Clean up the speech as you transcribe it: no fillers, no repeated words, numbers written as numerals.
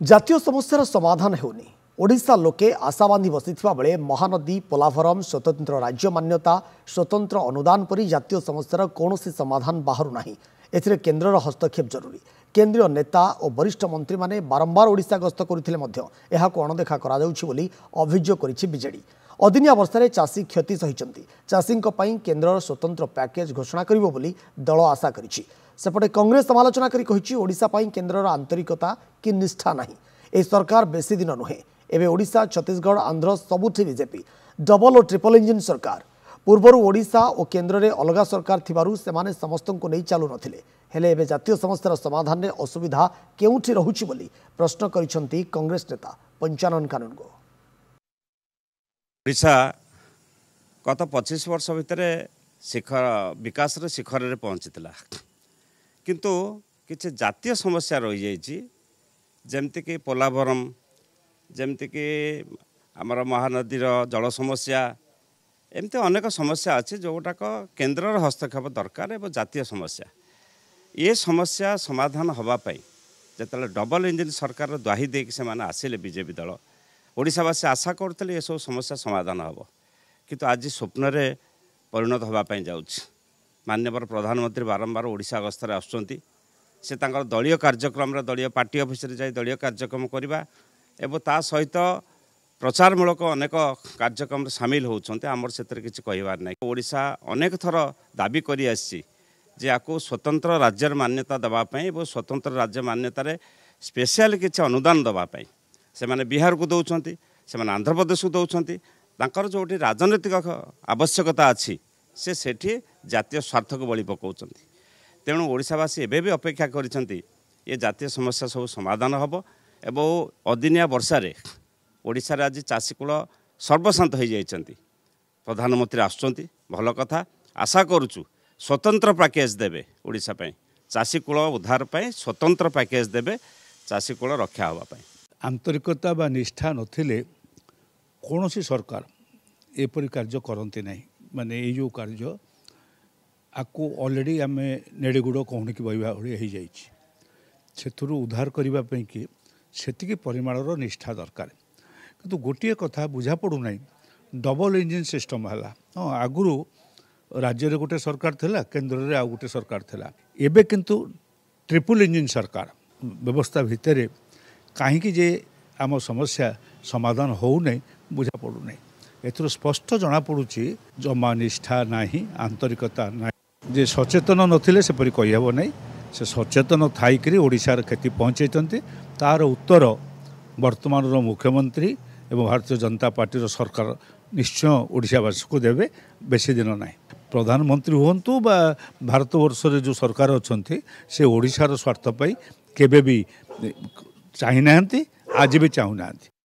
জাতীয় সমস্যার সমাধান হেউনি ওড়িশা লোকে আশা বাঁধি বসিথিবা বেলে মহানদী পোলাভরম স্বতন্ত্র রাজ্য মান্যতা স্বতন্ত্র অনুদান পরি জাতীয় সমস্যার কৌশি সমাধান বাহারু না এথিরে কেন্দ্রর হস্তক্ষেপ জরুরি। কেন্দ্রীয় নেতা ও বরিষ্ঠ মন্ত্রী মানে বারম্বার ওড়িশা গস্ত করুলে অণदेखा করা বলে অভিযোগ করেছে বিজেডি। অদিনিয়া বর্ষার চাষী ক্ষতি সহিଛନ୍ତି। চাষীଙ୍କ ପାଇଁ কেন্দ্রর স্বতন্ত্র প্যাকেজ ঘোষণা করিব বলি দল আশা করেছে। সেপটে কংগ্রেস সমালোচনা করে কহিছি ওড়িশা ପାଇଁ কেন্দ্রর আন্তরিকতা কি নিষ্ঠা নাই। এই সরকার বেশি দিন নুহে। এবে ওড়িশা ছত্তিশগড় আন্ধ্র सबुठी বিজেপি डबल और ट्रिपल इंजिन सरकार। पूर्वर ओडिशा और केन्द्र में अलग सरकार थिबारु सेमाने समस्तंको नहीं चालू नथिले। हेले एबे जातीय समस्यार समाधान में असुविधा केउठी रहुछि बोली प्रश्न करिसंती कांग्रेस नेता पंचानन कानूनगो। ओडिशा गत 25 वर्ष भितर शिखर विकास शिखर में पहुँचीला किंतु किसी जातीय समस्या रही जाइए जमती कि पोलाभरम जमती कि आमर महानदीर जल समस्या एमती अनेक समस्या अच्छी जोटाक केन्द्र हस्तक्षेप दरकार एवं जातीय समस्या ये समस्या समाधान होगापाई जो डबल इंजिन सरकार द्वाही देकी से आसिले बीजेपी दल ओडिशावासी आशा करते ये सब समस्या समाधान हम किंतु आज स्वप्न परिणत होगापाई जाऊँच। माननीय प्रधानमंत्री बारंबार ओडिशा गस्तर आसुँच से दलीय कार्यक्रम दलीय पार्टी ऑफिस जाई दलीय कार्यक्रम करवा एवं ता सहित प्रचारमूलक अनेक कार्यक्रम सामिल होती आमर से किसी कहबार ना। ओडिशा अनेक थर दाबी कर स्वतंत्र राज्य मान्यता देवाई और स्वतंत्र राज्य मान्यतार स्पेशल किसी अनुदान देवाई से माने बिहार को दौरान से आंध्र प्रदेश को दौरान जो राजनैतिक आवश्यकता अच्छी से सेठी जातीय स्वार्थ को बलि पकाउछन्ति। तेणु ओडिशावासी एबे भी अपेक्षा करिसन्ति ये जातीय समस्या सब समाधान हम एवं अदिनिया वर्षारे ओडिशारे आज चाषीकूल सर्वशांत हो जाइछन्ति। प्रधानमंत्री आसुँच भल कथा आशा करुचु स्वतंत्र पैकेज देवे ओडिशा पई चाषीकूल उद्धार पई स्वतंत्र पैकेज देवे चाषीकूल रक्षा होगा पई। आंतरिकता बा निष्ठा नथिले कौनसी सरकार एपरी कार्य करती नहीं। माने ये जो कार्य आपको ऑलरेडी आम नेड़ेगुड़ कौन की बहिबा हो जाइए उद्धार करने कि सेतिकी परिमाणर निष्ठा दरकार किंतु गोटे कथा बुझा पड़ूना डबल इंजिन सिस्टम है। हाँ आगु राज्य रे गोटे सरकार थिला केंद्र रे आ गोटे सरकार थिला एबे किंतु ट्रिपल इंजिन सरकार व्यवस्था भितर कहीं जे आम समस्या समाधान हो नहीं बुझा पड़ूना। एथुर स्पष्ट जना पड़ुछि जमा निष्ठा नाही आंतरिकता ना जे सचेतन नथिले सेपरी कहिहब नहीं। से सचेतन थाइकरी ओडिशार क्षति पहुँचाइछन्ति तार उत्तर वर्तमान मुख्यमंत्री एवं भारतीय जनता पार्टी सरकार निश्चय ओडिशावासी को देवे। बेसी दिन ना प्रधानमंत्री हुंतु बा भारतवर्ष जो सरकार अच्छे से ओडिशार स्वार्थ पाई केबे भी चाहि नाहंती आज भी चाहू नाहंती।